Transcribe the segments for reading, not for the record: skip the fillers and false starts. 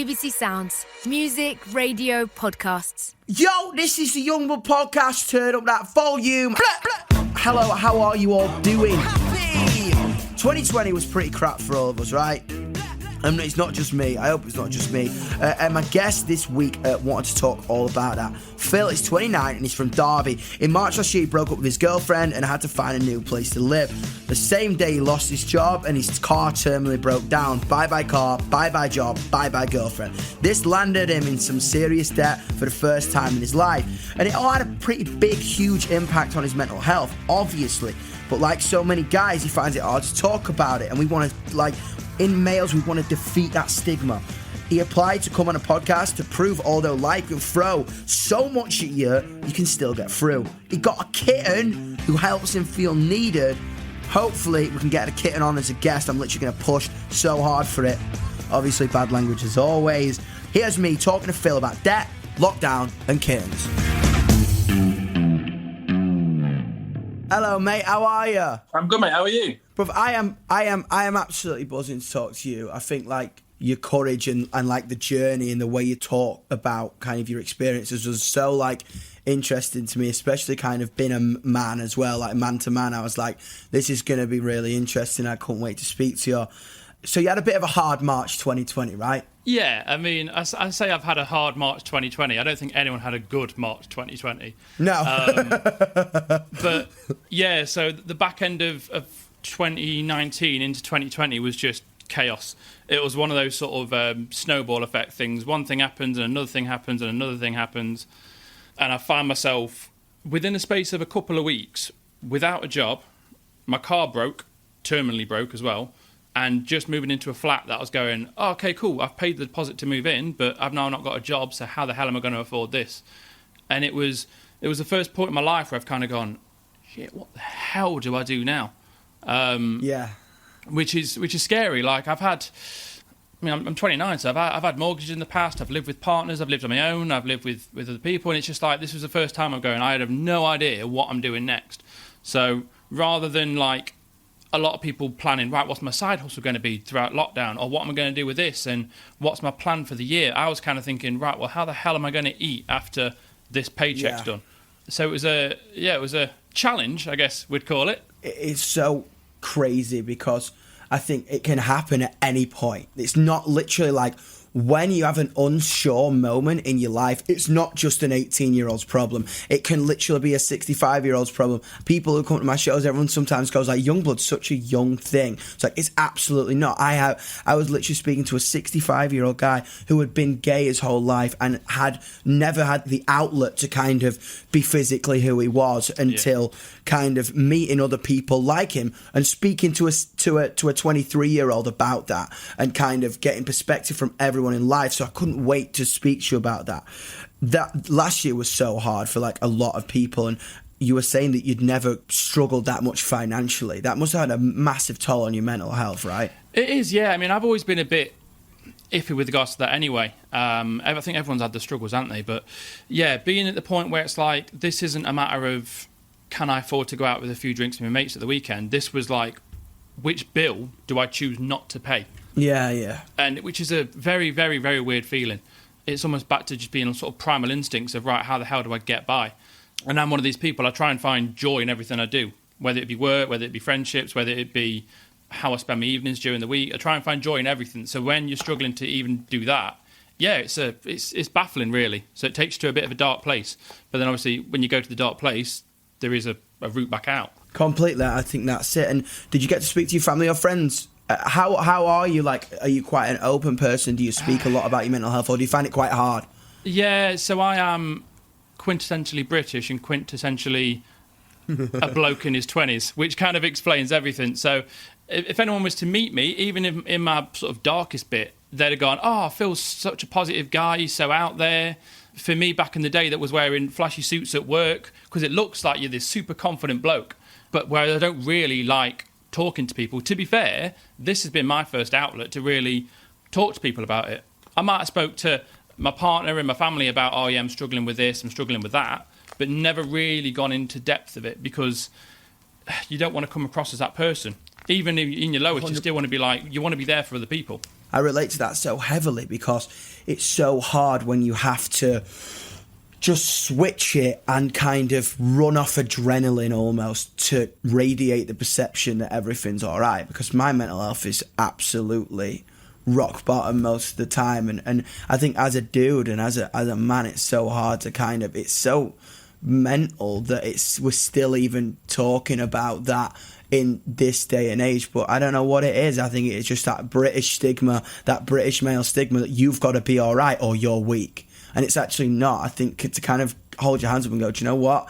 BBC Sounds. Music, radio, podcasts. Yo, this is the Yungblud podcast. Turn up that volume. Hello, how are you all doing? Happy! 2020 was pretty crap for all of us, right? It's not just me. I hope it's not just me. And my guest this week wanted to talk all about that. Phil is 29 and he's from Derby. In March last year, he broke up with his girlfriend and had to find a new place to live. The same day, he lost his job and his car terminally broke down. Bye-bye car, bye-bye job, bye-bye girlfriend. This landed him in some serious debt for the first time in his life. And it all had a pretty big, huge impact on his mental health, obviously. But like so many guys, he finds it hard to talk about it. And we want to, in males, we want to defeat that stigma. He applied to come on a podcast to prove although life can throw so much at you, you can still get through. He got a kitten who helps him feel needed. Hopefully we can get a kitten on as a guest. I'm literally going to push so hard for it. Obviously bad language as always. Here's me talking to Phil about debt, lockdown and kittens. Hello mate, how are you? I'm good mate, how are you? Bruv, I am absolutely buzzing to talk to you. I think your courage and the journey and the way you talk about kind of your experiences was so interesting to me, especially kind of being a man as well, man to man. I was like, this is going to be really interesting. I couldn't wait to speak to you. So you had a bit of a hard March 2020, right? Yeah, I mean, I say I've had a hard March 2020. I don't think anyone had a good March 2020. No. But yeah, so the back end of 2019 into 2020 was just chaos. It was one of those sort of snowball effect things. One thing happens and another thing happens and another thing happens. And I find myself within the space of a couple of weeks without a job. My car broke, terminally broke as well. And just moving into a flat that I was going, oh, okay, cool, I've paid the deposit to move in, but I've now not got a job, so how the hell am I going to afford this? And it was the first point in my life where I've kind of gone, shit, what the hell do I do now? Yeah. Which is scary. I'm 29, so I've had mortgages in the past, I've lived with partners, I've lived on my own, I've lived with other people, and it's just this was the first time I'm going, I have no idea what I'm doing next. So rather than a lot of people planning, right, what's my side hustle going to be throughout lockdown? Or what am I going to do with this? And what's my plan for the year? I was kind of thinking, right, well, how the hell am I going to eat after this paycheck's done? So it was a challenge, I guess we'd call it. It's so crazy because I think it can happen at any point. It's not literally when you have an unsure moment in your life, it's not just an 18-year-old's problem. It can literally be a 65-year-old's problem. People who come to my shows, everyone sometimes goes Youngblood's such a young thing. It's it's absolutely not. I was literally speaking to a 65-year-old guy who had been gay his whole life and had never had the outlet to kind of be physically who he was until kind of meeting other people like him and speaking to a 23-year-old about that and kind of getting perspective from everyone in life. So I couldn't wait to speak to you about that. That last year was so hard for a lot of people, and you were saying that you'd never struggled that much financially. That must have had a massive toll on your mental health, right? It is, yeah. I mean, I've always been a bit iffy with regards to that anyway. I think everyone's had the struggles, haven't they? But yeah, being at the point where it's this isn't a matter of can I afford to go out with a few drinks with my mates at the weekend? This was which bill do I choose not to pay? Yeah. And which is a very, very, very weird feeling. It's almost back to just being on sort of primal instincts of, right, how the hell do I get by? And I'm one of these people, I try and find joy in everything I do, whether it be work, whether it be friendships, whether it be how I spend my evenings during the week. I try and find joy in everything. So when you're struggling to even do that, yeah, it's baffling, really. So it takes you to a bit of a dark place. But then obviously when you go to the dark place, there is a route back out. Completely, I think that's it. And did you get to speak to your family or friends? How are you? Are you quite an open person? Do you speak a lot about your mental health, or do you find it quite hard? Yeah, so I am quintessentially British and quintessentially a bloke in his 20s, which kind of explains everything. So if anyone was to meet me, even in my sort of darkest bit, they'd have gone, oh, Phil's such a positive guy, he's so out there. For me, back in the day, that was wearing flashy suits at work, because it looks like you're this super confident bloke, but where I don't really like talking to people. To be fair, this has been my first outlet to really talk to people about it. I might have spoke to my partner and my family about, oh yeah, I'm struggling with this, I'm struggling with that, but never really gone into depth of it, because you don't want to come across as that person. Even in your lowest, you still want to be you want to be there for other people. I relate to that so heavily because it's so hard when you have to just switch it and kind of run off adrenaline almost to radiate the perception that everything's all right, because my mental health is absolutely rock bottom most of the time, and I think as a dude and as a man, it's so hard to kind of, it's so mental that we're still even talking about that in this day and age. But I don't know what it is. I think it's just that British stigma, that British male stigma, that you've got to be all right or you're weak. And it's actually not. I think to kind of hold your hands up and go, do you know what?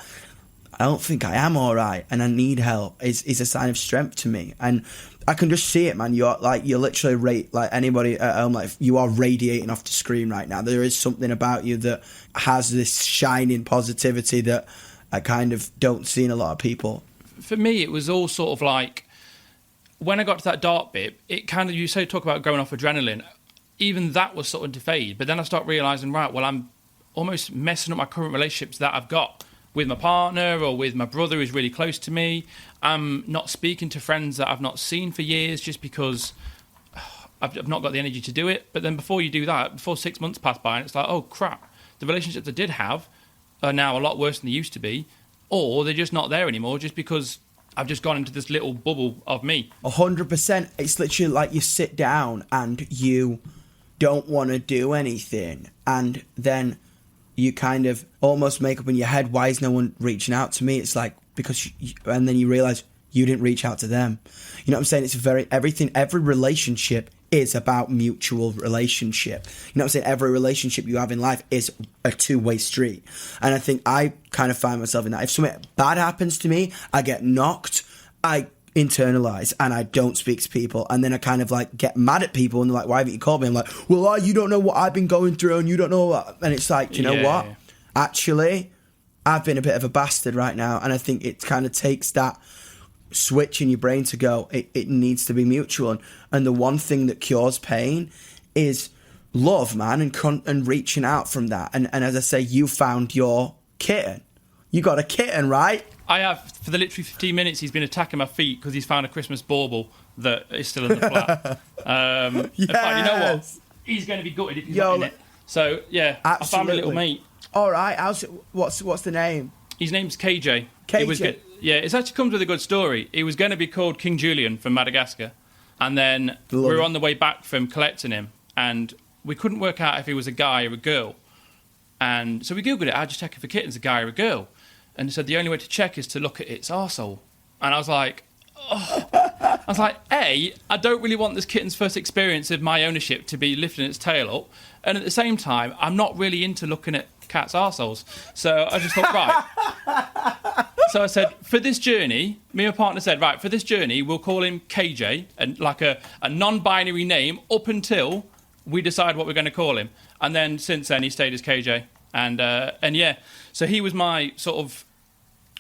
I don't think I am all right and I need help is a sign of strength to me. And I can just see it, man. You're literally like anybody at home, like you are radiating off the screen right now. There is something about you that has this shining positivity that I kind of don't see in a lot of people. For me, it was all sort of like, when I got to that dark bit, it kind of, you say talk about going off adrenaline, even that was sort of defayed. But then I start realising, right, well, I'm almost messing up my current relationships that I've got with my partner or with my brother who's really close to me. I'm not speaking to friends that I've not seen for years just because I've not got the energy to do it. But then before you do that, before 6 months pass by, and it's like, oh, crap, the relationships I did have are now a lot worse than they used to be, or they're just not there anymore just because I've just gone into this little bubble of me. 100%. It's literally like you sit down and you don't want to do anything, and then you kind of almost make up in your head, why is no one reaching out to me? It's like, because and then you realise you didn't reach out to them. You know what I'm saying? It's every relationship is about mutual relationship. You know what I'm saying? Every relationship you have in life is a two-way street. And I think I kind of find myself in that. If something bad happens to me, I get knocked, I internalize and I don't speak to people, and then I kind of like get mad at people and they're like, why haven't you called me? I'm like, well, you don't know what I've been going through and you don't know what. And it's like, do you know what? Actually, I've been a bit of a bastard right now, and I think it kind of takes that switch in your brain to go, it needs to be mutual. And the one thing that cures pain is love, man, and reaching out from that. And as I say, you found your kitten. You got a kitten, right? I have. For the literally 15 minutes, he's been attacking my feet because he's found a Christmas bauble that is still in the flat. Yes. In fact, you know what? He's going to be gutted if he's not in it. So, yeah, absolutely. I found my little mate. All right. What's the name? His name's KJ. KJ? It actually comes with a good story. He was going to be called King Julian from Madagascar. And then we were on the way back from collecting him, and we couldn't work out if he was a guy or a girl. And so we Googled it. How'd you check if a kitten's a guy or a girl? And it said the only way to check is to look at its arsehole. And I was like, A, I don't really want this kitten's first experience of my ownership to be lifting its tail up. And at the same time, I'm not really into looking at cats' arseholes. So I just thought, right. So I said, for this journey, me and my partner said, right, for this journey, we'll call him KJ, and like a non-binary name up until we decide what we're going to call him. And then since then, he stayed as KJ. And yeah, so he was my sort of,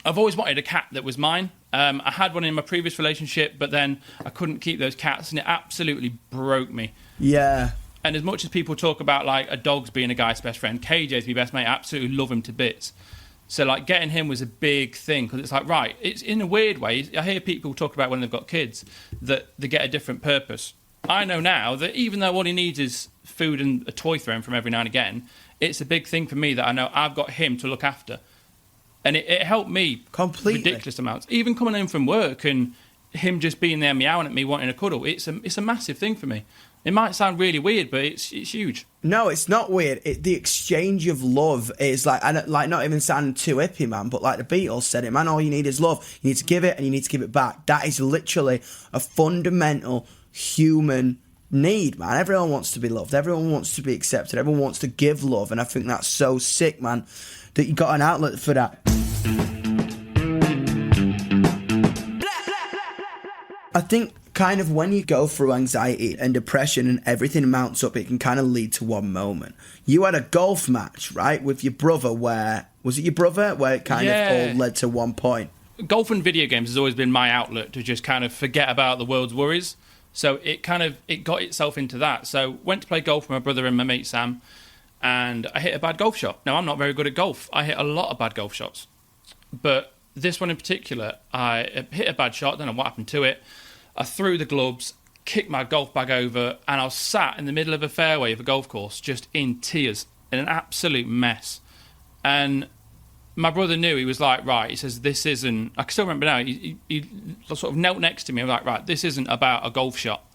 I've always wanted a cat that was mine. I had one in my previous relationship, but then I couldn't keep those cats, and it absolutely broke me. Yeah. And as much as people talk about like a dog's being a guy's best friend, KJ's my best mate. I absolutely love him to bits. So like getting him was a big thing, because it's like, right, it's in a weird way. I hear people talk about when they've got kids that they get a different purpose. I know now that even though all he needs is food and a toy thrown from every now and again, it's a big thing for me that I know I've got him to look after. And it helped me completely. Ridiculous amounts. Even coming home from work and him just being there meowing at me, wanting a cuddle, it's a massive thing for me. It might sound really weird, but it's huge. No, it's not weird. The exchange of love is like, and like not even sounding too hippie, man, but like the Beatles said it, man, all you need is love. You need to give it and you need to give it back. That is literally a fundamental human need, man. Everyone wants to be loved. Everyone wants to be accepted. Everyone wants to give love. And I think that's so sick, man, that you got an outlet for that. I think kind of when you go through anxiety and depression and everything mounts up, it can kind of lead to one moment. You had a golf match, right, with your brother where, was it your brother, where it kind of all led to one point? Golf and video games has always been my outlet to just kind of forget about the world's worries. So it got itself into that. So went to play golf with my brother and my mate Sam, and I hit a bad golf shot. Now, I'm not very good at golf. I hit a lot of bad golf shots. But this one in particular, I hit a bad shot, don't know what happened to it. I threw the gloves, kicked my golf bag over, and I was sat in the middle of a fairway of a golf course, just in tears, in an absolute mess. And my brother knew. He was like, right, he says, this isn't, I can still remember now, he sort of knelt next to me. I was like, right, this isn't about a golf shot.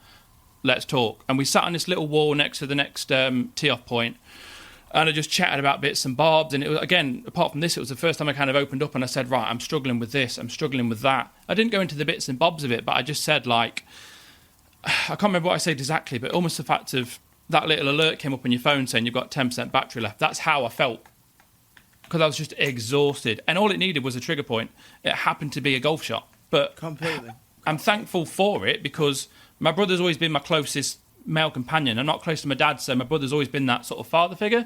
Let's talk. And we sat on this little wall next to the next tee-off point, and I just chatted about bits and bobs. And it was, again, apart from this, it was the first time I kind of opened up and I said, right, I'm struggling with this, I'm struggling with that. I didn't go into the bits and bobs of it, but I just said, like, I can't remember what I said exactly, but almost the fact of that little alert came up on your phone saying you've got 10% battery left. That's how I felt, because I was just exhausted. And all it needed was a trigger point. It happened to be a golf shot. But completely. I'm thankful for it, because my brother's always been my closest male companion. I'm not close to my dad, so my brother's always been that sort of father figure.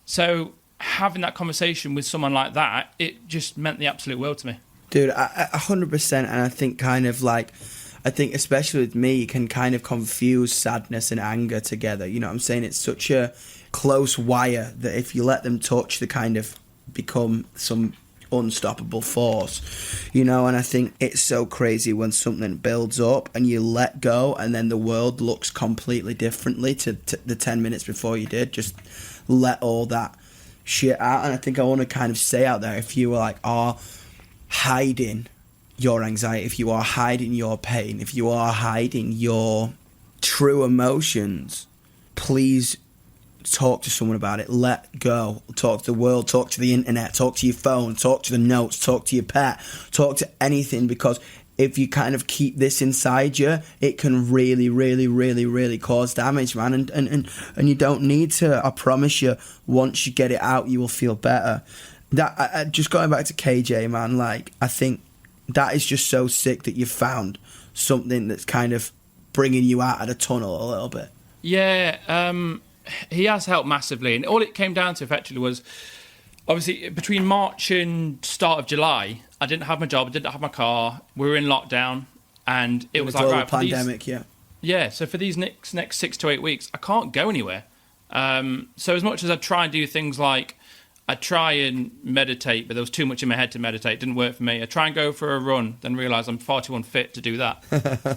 So having that conversation with someone like that, it just meant the absolute world to me. Dude, 100%. And I think kind of like, I think especially with me, you can kind of confuse sadness and anger together. You know what I'm saying? It's such a close wire that if you let them touch, they kind of become some unstoppable force, you know. And I think it's so crazy when something builds up and you let go, and then the world looks completely differently to the 10 minutes before you did. Just let all that shit out. And I think I want to kind of say out there, if you are hiding your anxiety, if you are hiding your pain, if you are hiding your true emotions, please talk to someone about it. Let go. Talk to the world, talk to the internet, talk to your phone, talk to the notes, talk to your pet, talk to anything, because if you kind of keep this inside you, it can really, really, really, really cause damage, man. And you don't need to. I promise you, once you get it out, you will feel better. That just going back to KJ, man, like, I think that is just so sick that you've found something that's kind of bringing you out of the tunnel a little bit. Yeah, he has helped massively. And all it came down to effectively was, obviously, between March and start of July, I didn't have my job, I didn't have my car, we were in lockdown, and it was like, right, pandemic, yeah, so for these next 6 to 8 weeks, I can't go anywhere. So as much as I try and do things like, I try and meditate, but there was too much in my head to meditate. It didn't work for me. I try and go for a run, then realise I'm far too unfit to do that.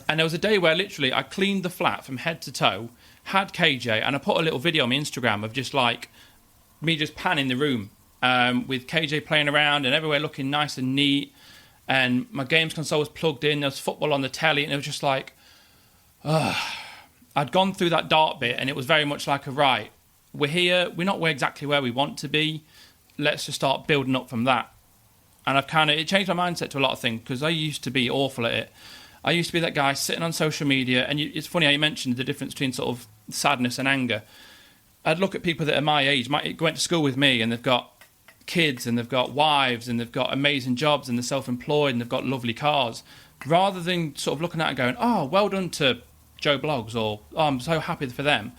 And there was a day where literally I cleaned the flat from head to toe, had KJ, and I put a little video on my Instagram of just like me just panning the room with KJ playing around and everywhere looking nice and neat. And my games console was plugged in. There was football on the telly, and it was just like, I'd gone through that dark bit, and it was very much like, right, we're here. We're not exactly where we want to be. Let's just start building up from that. And it changed my mindset to a lot of things, because I used to be awful at it. I used to be that guy sitting on social media, and it's funny how you mentioned the difference between sort of sadness and anger. I'd look at people that are my age, went to school with me, and they've got kids, and they've got wives, and they've got amazing jobs, and they're self-employed, and they've got lovely cars. Rather than sort of looking at it and going, oh, well done to Joe Blogs, or oh, I'm so happy for them,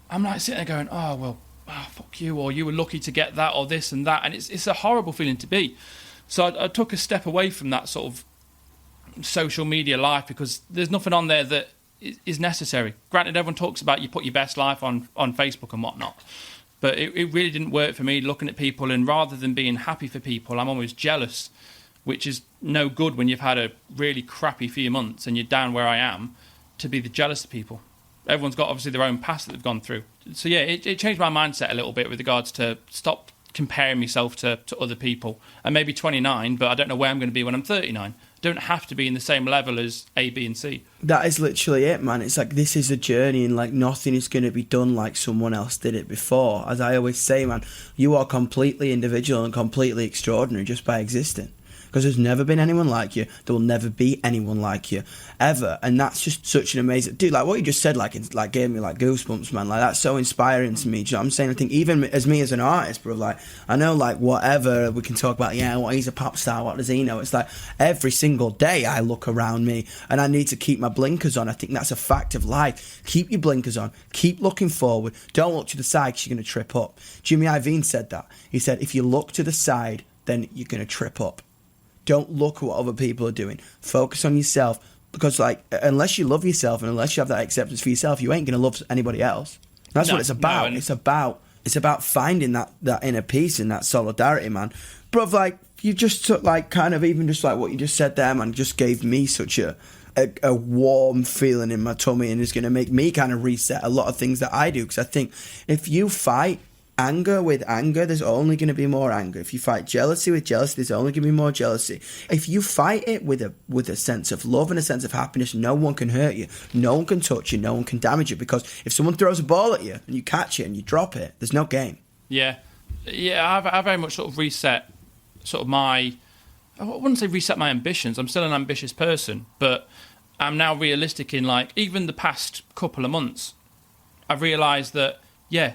I'm like sitting there going, oh, well, fuck you, or you were lucky to get that, or this and that. And it's a horrible feeling to be. So I took a step away from that sort of social media life, because there's nothing on there that is necessary. Granted, everyone talks about you put your best life on Facebook and whatnot, but it really didn't work for me, looking at people, and rather than being happy for people, I'm always jealous, which is no good when you've had a really crappy few months and you're down where I am, to be the jealous of people. Everyone's got obviously their own past that they've gone through. So yeah, it changed my mindset a little bit with regards to stop comparing myself to other people. I may be 29, but I don't know where I'm going to be when I'm 39. I don't have to be in the same level as A, B and C. That is literally it, man. It's like, this is a journey, and like nothing is going to be done like someone else did it before. As I always say, man, you are completely individual and completely extraordinary just by existing. Because there's never been anyone like you. There will never be anyone like you, ever. And that's just such an amazing... Dude, like, what you just said, like, it, like, gave me, like, goosebumps, man. Like, that's so inspiring to me. Do you know what I'm saying? I think even as me as an artist, bro, like, I know, like, whatever we can talk about, yeah, well, he's a pop star, what does he know? It's like, every single day I look around me and I need to keep my blinkers on. I think that's a fact of life. Keep your blinkers on. Keep looking forward. Don't look to the side because you're going to trip up. Jimmy Iovine said that. He said, if you look to the side, then you're going to trip up. Don't look at what other people are doing. Focus on yourself, because like, unless you love yourself and unless you have that acceptance for yourself, you ain't gonna love anybody else. That's what it's about. It's about finding that inner peace and that solidarity, man. Bruv, like, you just took, like, kind of even just like what you just said there, man, just gave me such a a warm feeling in my tummy, and it's going to make me kind of reset a lot of things that I do. Because I think if you fight anger with anger, there's only going to be more anger. If you fight jealousy with jealousy, there's only going to be more jealousy. If you fight it with a sense of love and a sense of happiness, no one can hurt you, no one can touch you, no one can damage you. Because if someone throws a ball at you and you catch it and you drop it, there's no game. Yeah, I very much sort of reset sort of I wouldn't say reset my ambitions. I'm still an ambitious person, but I'm now realistic in, like, even the past couple of months, I've realised that,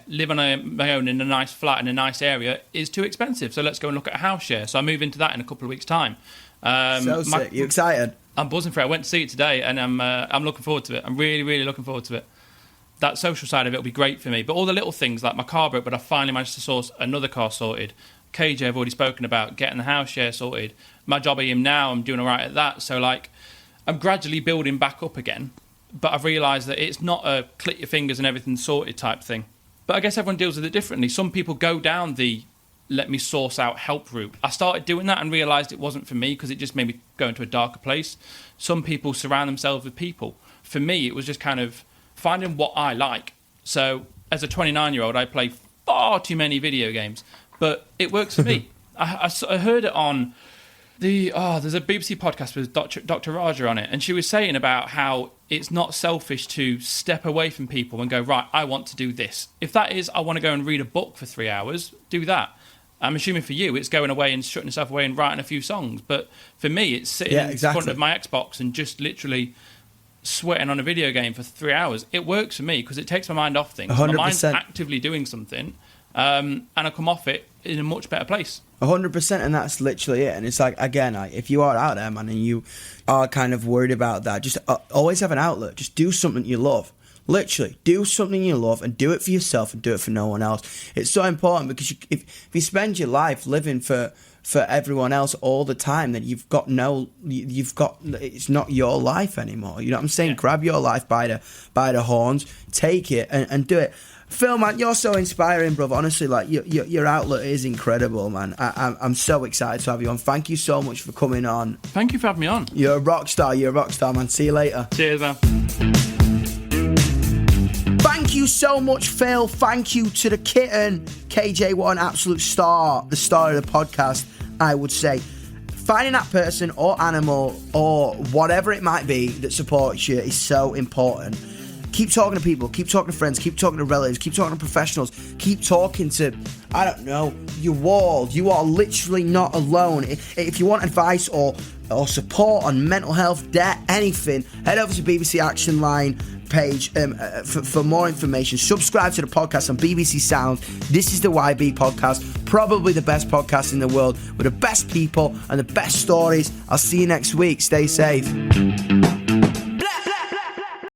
living on my own in a nice flat in a nice area is too expensive. So let's go and look at a house share. So I move into that in a couple of weeks' time. Sick. You excited? I'm buzzing for it. I went to see it today, and I'm looking forward to it. I'm really, really looking forward to it. That social side of it will be great for me. But all the little things, like my car broke, but I finally managed to source another car sorted. KJ, I've already spoken about, getting the house share sorted. My job at him now, I'm doing all right at that. So, like, I'm gradually building back up again. But I've realised that it's not a click your fingers and everything sorted type thing. But I guess everyone deals with it differently. Some people go down the let me source out help route. I started doing that and realised it wasn't for me because it just made me go into a darker place. Some people surround themselves with people. For me, it was just kind of finding what I like. So as a 29-year-old, I play far too many video games, but it works for me. I heard it on there's a BBC podcast with Dr. Raja on it, and she was saying about how it's not selfish to step away from people and go, right, I want to do this. If that is, I want to go and read a book for 3 hours, do that. I'm assuming for you, it's going away and shutting yourself away and writing a few songs. But for me, it's sitting in front of my Xbox and just literally sweating on a video game for 3 hours. It works for me because it takes my mind off things. 100%. My mind's actively doing something, and I come off it in a much better place. 100%, and that's literally it. And it's like, again, if you are out there, man, and you are kind of worried about that, just always have an outlet. Just do something you love. Literally, do something you love and do it for yourself and do it for no one else. It's so important because if you spend your life living for everyone else all the time, then it's not your life anymore. You know what I'm saying? Yeah. Grab your life by the horns, take it and do it. Phil, man, you're so inspiring, brother. Honestly, like your outlet is incredible, man. I'm so excited to have you on. Thank you so much for coming on. Thank you for having me on. You're a rock star, man. See you later. Cheers, man. Thank you so much, Phil. Thank you to the kitten. KJ, what an absolute star. The star of the podcast, I would say. Finding that person or animal or whatever it might be that supports you is so important. Keep talking to people, keep talking to friends, keep talking to relatives, keep talking to professionals, keep talking to, I don't know, your wall. You are literally not alone. If you want advice or support on mental health, debt, anything, head over to BBC Action Line page for more information. Subscribe to the podcast on BBC Sound. This is the YB podcast, probably the best podcast in the world with the best people and the best stories. I'll see you next week. Stay safe.